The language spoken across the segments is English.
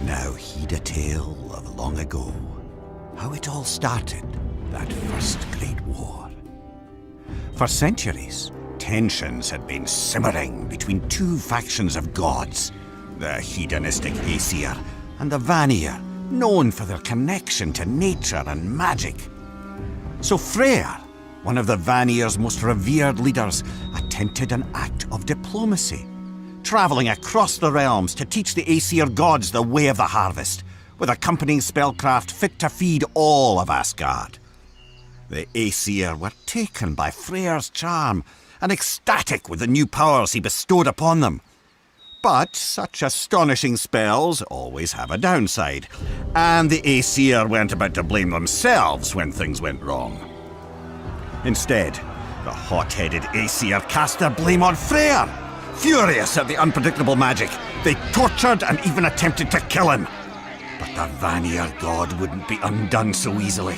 Now heed a tale of long ago, how it all started, that first great war. For centuries, tensions had been simmering between two factions of gods, the hedonistic Aesir and the Vanir, known for their connection to nature and magic. So Freya, one of the Vanir's most revered leaders, attempted an act of diplomacy, travelling across the realms to teach the Aesir gods the way of the harvest, with accompanying spellcraft fit to feed all of Asgard. The Aesir were taken by Freya's charm and ecstatic with the new powers he bestowed upon them. But such astonishing spells always have a downside, and the Aesir weren't about to blame themselves when things went wrong. Instead, the hot-headed Aesir cast their blame on Freya. Furious at the unpredictable magic, they tortured and even attempted to kill him. But the Vanir god wouldn't be undone so easily.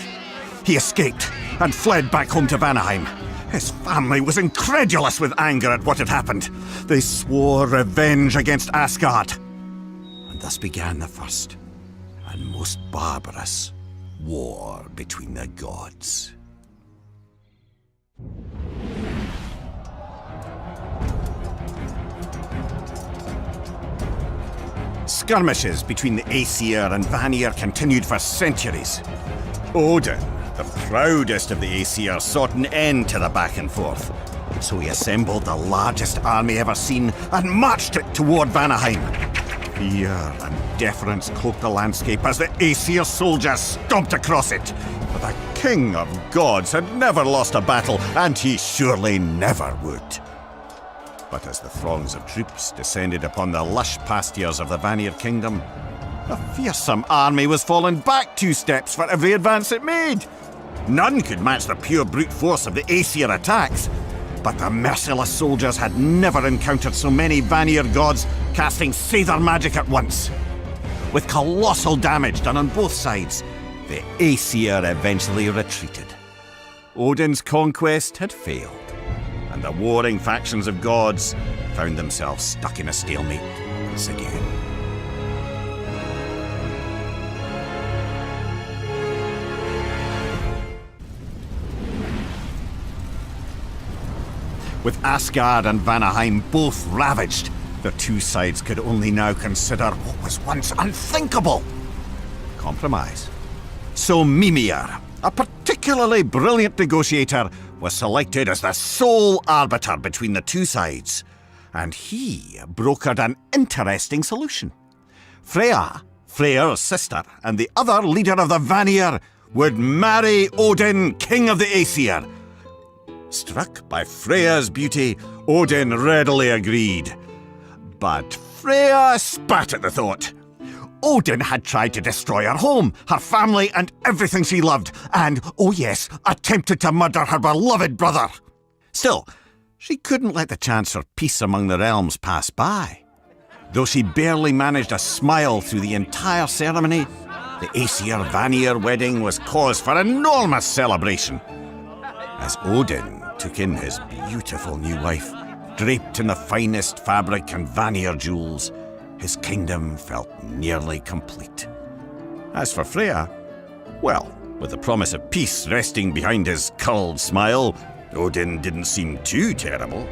He escaped and fled back home to Vanaheim. His family was incredulous with anger at what had happened. They swore revenge against Asgard. And thus began the first and most barbarous war between the gods. Skirmishes between the Aesir and Vanir continued for centuries. Odin, the proudest of the Aesir, sought an end to the back and forth. So he assembled the largest army ever seen and marched it toward Vanaheim. Fear and deference cloaked the landscape as the Aesir soldiers stomped across it. But the king of gods had never lost a battle, and he surely never would. But as the throngs of troops descended upon the lush pastures of the Vanir kingdom, the fearsome army was falling back 2 steps for every advance it made. None could match the pure brute force of the Aesir attacks, but the merciless soldiers had never encountered so many Vanir gods casting Seidr magic at once. With colossal damage done on both sides, the Aesir eventually retreated. Odin's conquest had failed, and the warring factions of gods found themselves stuck in a stalemate once again. With Asgard and Vanaheim both ravaged, the two sides could only now consider what was once unthinkable: compromise. So Mimir, a particularly brilliant negotiator, was selected as the sole arbiter between the two sides, and he brokered an interesting solution. Freya, Freya's sister, and the other leader of the Vanir would marry Odin, king of the Aesir. Struck by Freya's beauty, Odin readily agreed. But Freya spat at the thought. Odin had tried to destroy her home, her family, and everything she loved, and, oh yes, attempted to murder her beloved brother. Still, she couldn't let the chance for peace among the realms pass by. Though she barely managed a smile through the entire ceremony, the Aesir-Vanir wedding was cause for enormous celebration. As Odin took in his beautiful new wife, draped in the finest fabric and Vanir jewels, his kingdom felt nearly complete. As for Freya, well, with the promise of peace resting behind his curled smile, Odin didn't seem too terrible.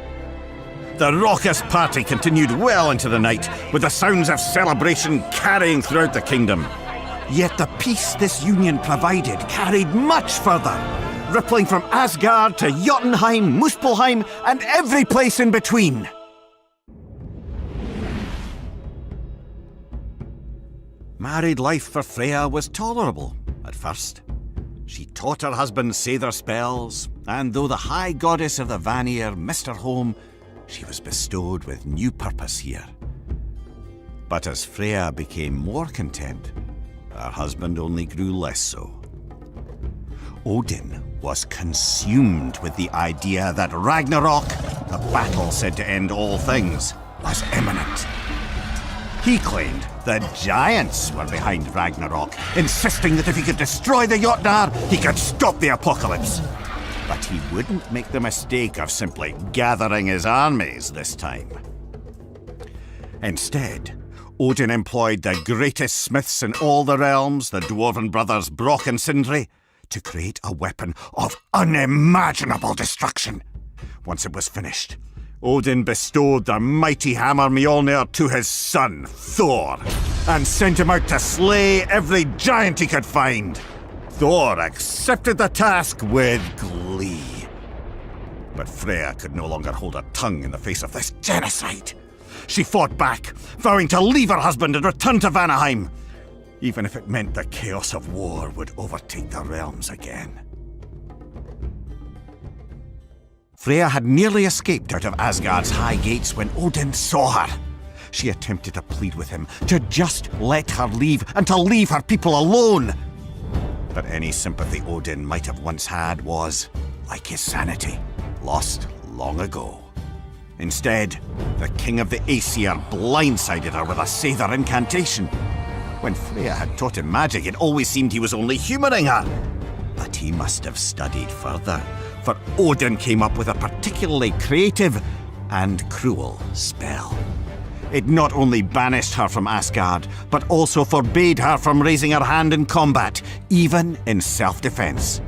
The raucous party continued well into the night, with the sounds of celebration carrying throughout the kingdom. Yet the peace this union provided carried much further, rippling from Asgard to Jotunheim, Muspelheim, and every place in between. Married life for Freya was tolerable at first. She taught her husband Seidr spells, and though the high goddess of the Vanir missed her home, she was bestowed with new purpose here. But as Freya became more content, her husband only grew less so. Odin was consumed with the idea that Ragnorak, the battle said to end all things, was imminent. He claimed the giants were behind Ragnarok, insisting that if he could destroy the Jotnar, he could stop the apocalypse. But he wouldn't make the mistake of simply gathering his armies this time. Instead, Odin employed the greatest smiths in all the realms, the dwarven brothers Brock and Sindri, to create a weapon of unimaginable destruction. Once it was finished, Odin bestowed the mighty hammer Mjolnir to his son, Thor, and sent him out to slay every giant he could find. Thor accepted the task with glee. But Freya could no longer hold her tongue in the face of this genocide. She fought back, vowing to leave her husband and return to Vanaheim, even if it meant the chaos of war would overtake the realms again. Freya had nearly escaped out of Asgard's high gates when Odin saw her. She attempted to plead with him to just let her leave and to leave her people alone. But any sympathy Odin might have once had was, like his sanity, lost long ago. Instead, the king of the Aesir blindsided her with a Seidr incantation. When Freya had taught him magic, it always seemed he was only humouring her. But he must have studied further, for Odin came up with a particularly creative and cruel spell. It not only banished her from Asgard, but also forbade her from raising her hand in combat, even in self-defense.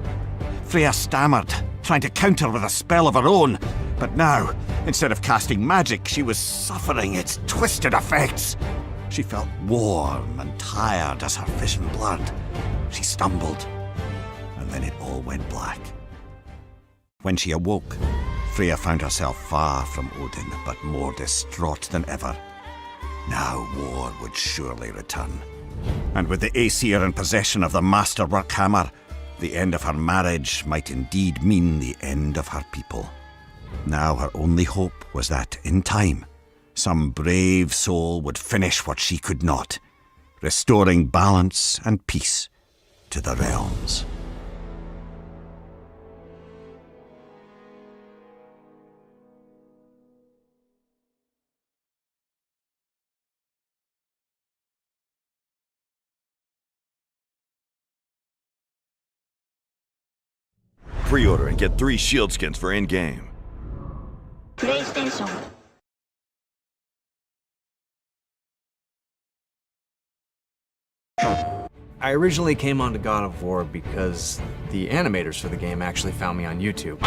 Freya stammered, trying to counter with a spell of her own, but now, instead of casting magic, she was suffering its twisted effects. She felt warm and tired as her vision blurred. She stumbled, and then it all went black. When she awoke, Freya found herself far from Odin, but more distraught than ever. Now war would surely return. And with the Aesir in possession of the masterwork hammer, the end of her marriage might indeed mean the end of her people. Now her only hope was that, in time, some brave soul would finish what she could not, restoring balance and peace to the realms. Pre-order and get 3 shield skins for in-game. PlayStation. I originally came onto God of War because the animators for the game actually found me on YouTube.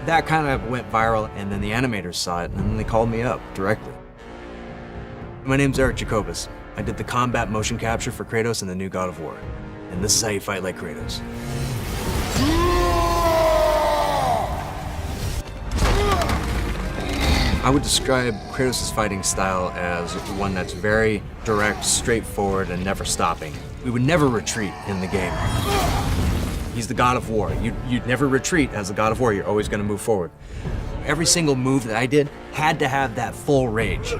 That kind of went viral, and then the animators saw it, and then they called me up directly. My name's Eric Jacobus. I did the combat motion capture for Kratos in the new God of War. And this is how you fight like Kratos. I would describe Kratos' fighting style as one that's very direct, straightforward, and never stopping. We would never retreat in the game. He's the God of War. You'd never retreat as the God of War. You're always going to move forward. Every single move that I did had to have that full rage.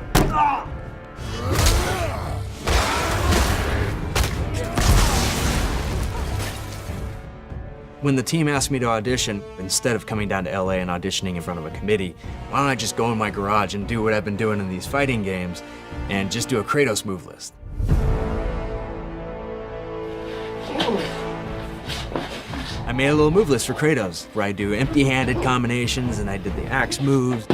When the team asked me to audition, instead of coming down to LA and auditioning in front of a committee, why don't I just go in my garage and do what I've been doing in these fighting games and just do a Kratos move list? I made a little move list for Kratos where I do empty-handed combinations and I did the axe moves,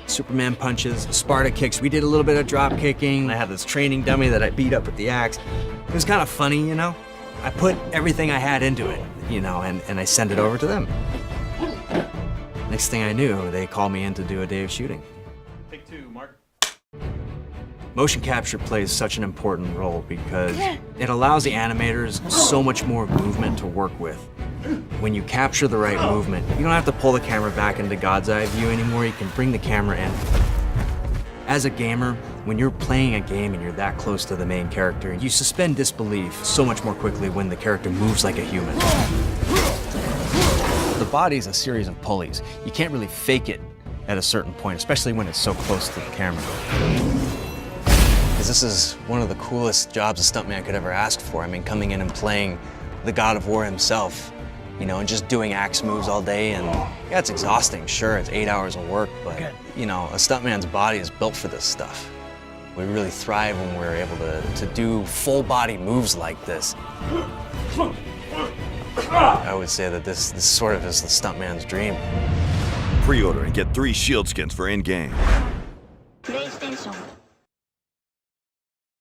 Superman punches, Sparta kicks. We did a little bit of drop kicking. I had this training dummy that I beat up with the axe. It was kind of funny, you know? I put everything I had into it, you know, and I sent it over to them. Next thing I knew, they called me in to do a day of shooting. Take 2, Mark. Motion capture plays such an important role because it allows the animators so much more movement to work with. When you capture the right movement, you don't have to pull the camera back into God's eye view anymore. You can bring the camera in. As a gamer, when you're playing a game and you're that close to the main character, you suspend disbelief so much more quickly when the character moves like a human. The body's a series of pulleys. You can't really fake it at a certain point, especially when it's so close to the camera. Because this is one of the coolest jobs a stuntman could ever ask for. I mean, coming in and playing the God of War himself, you know, and just doing axe moves all day, and yeah, it's exhausting, sure, it's 8 hours of work, but, you know, a stuntman's body is built for this stuff. We really thrive when we're able to do full body moves like this. I would say that this sort of is the stuntman's dream. Pre-order and get 3 shield skins for in-game. プレイステーション